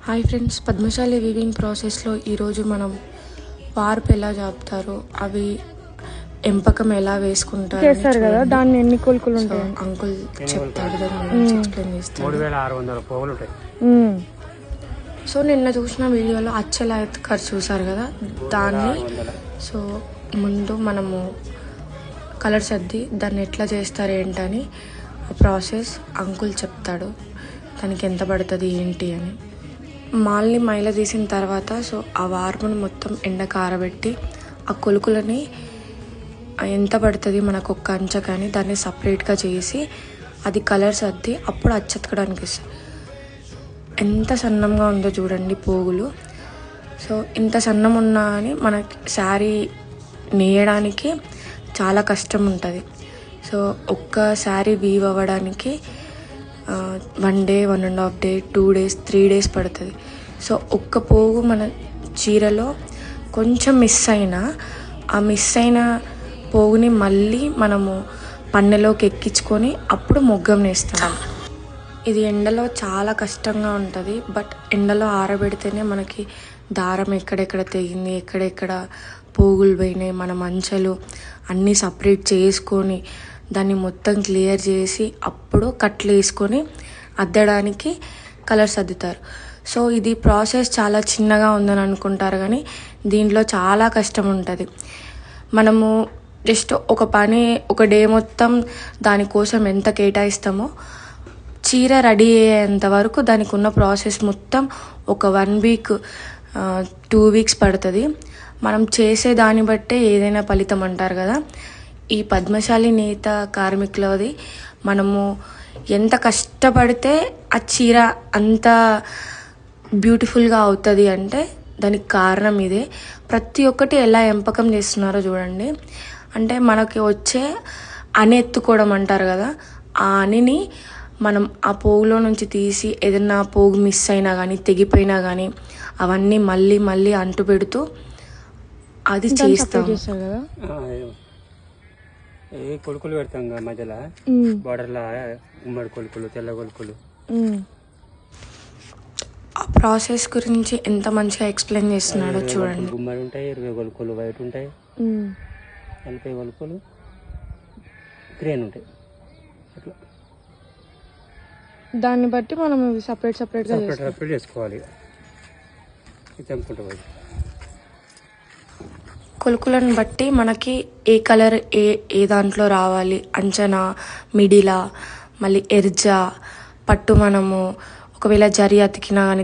Hi friends, Padmashali weaving ప్రాసెస్లో ఈరోజు మనం వార్పు ఎలా జాపుతారో, అవి ఎంపకం ఎలా వేసుకుంటారు చేస్తారు కదా, దాన్ని ఎన్ని కొలుకులు ఉంటాయి అంకుల్ చెప్తాడు, దాన్ని ఎక్స్ప్లెయిన్ చేస్తాడు. 3600 పోగులు ఉంటాయి. సో నిన్న చూసిన వీడియోలో అచ్చలా ఎత్తుకారు చూసారు కదా, దాన్ని సో ముందు మనము కలర్స్ అద్ది దాన్ని ఎట్లా చేస్తారు ఏంటని ప్రాసెస్ అంకుల్ చెప్తాడు, దానికి ఎంత పడుతుంది ఏంటి అని. మాల్ని మైల తీసిన తర్వాత సో ఆ వార్పును మొత్తం ఎండకు ఆరబెట్టి ఆ కొలుకులని ఎంత పడుతుంది మనకు ఒక్క అంచ కానీ దాన్ని సపరేట్గా చేసి అది కలర్స్ అద్ది అప్పుడు అచ్చెతకడానికి ఇస్తాయి. ఎంత సన్నంగా ఉందో చూడండి పోగులు. సో ఇంత సన్నం ఉన్నా అని మనకి శారీ నేయడానికి చాలా కష్టం ఉంటుంది. సో ఒక్క శారీ వీవ్ అవ్వడానికి 1 డే, 1.5 డే, 2 days, 3 days పడుతుంది. సో ఒక్క పోగు మన చీరలో కొంచెం మిస్ అయినా ఆ మిస్ అయిన పోగుని మళ్ళీ మనము పన్నెలోకి ఎక్కించుకొని అప్పుడు మొగ్గం నేస్తాం. ఇది ఎండలో చాలా కష్టంగా ఉంటుంది, బట్ ఎండలో ఆరబెడితేనే మనకి దారం ఎక్కడెక్కడ తెగింది, ఎక్కడెక్కడ పోగులు పోయినాయి, మన మంచలు అన్నీ సపరేట్ చేసుకొని దాన్ని మొత్తం క్లియర్ చేసి అప్పుడు కట్లు వేసుకొని అద్దడానికి కలర్స్ అద్దుతారు. సో ఇది ప్రాసెస్ చాలా చిన్నగా ఉందని అనుకుంటారు, కానీ దీంట్లో చాలా కష్టం ఉంటుంది. మనము జస్ట్ ఒక డే మొత్తం దానికోసం ఎంత కేటాయిస్తామో చీర రెడీ అయ్యేంత వరకు దానికి ఉన్న ప్రాసెస్ మొత్తం ఒక 1 week 2 weeks పడుతుంది. మనం చేసే దాన్ని బట్టే ఏదైనా ఫలితం అంటారు కదా. ఈ పద్మశాలి నేత కార్మికులది మనము ఎంత కష్టపడితే ఆ చీర అంత బ్యూటిఫుల్గా అవుతుంది అంటే దానికి కారణం ఇదే. ప్రతి ఒక్కటి ఎలా ఎంపకం చేస్తున్నారో చూడండి. అంటే మనకి వచ్చే అని ఎత్తుకోవడం అంటారు కదా, ఆ అనిని మనం ఆ పోగులో నుంచి తీసి ఏదైనా పోగు మిస్ అయినా కానీ తెగిపోయినా కానీ అవన్నీ మళ్ళీ మళ్ళీ అంటు పెడుతూ అది చేస్తాం. ఏ కొలుకులు పెడతాం కదా మధ్యలో బార్డర్లో, గుమ్మడి కొలుకులు, తెల్ల కొలుకులు. ఆ ప్రాసెస్ గురించి ఎంత మంచిగా ఎక్స్ప్లెయిన్ చేస్తున్నాడో చూడండి. గుమ్మడి ఉంటాయి, 20 కొలుకులు వైట్ ఉంటాయి, 40 కొలుకులు గ్రీన్ ఉంటాయి. అట్లా దాన్ని బట్టి మనం సపరేట్ చేసుకోవాలి. తెంపుకుంటూ పోయి కొలుకులను బట్టి మనకి ఏ కలర్ ఏ దాంట్లో రావాలి, అంచనా, మిడిలా, మళ్ళీ ఎర్జా, పట్టు మనము ఒకవేళ జరి అతికినా కానీ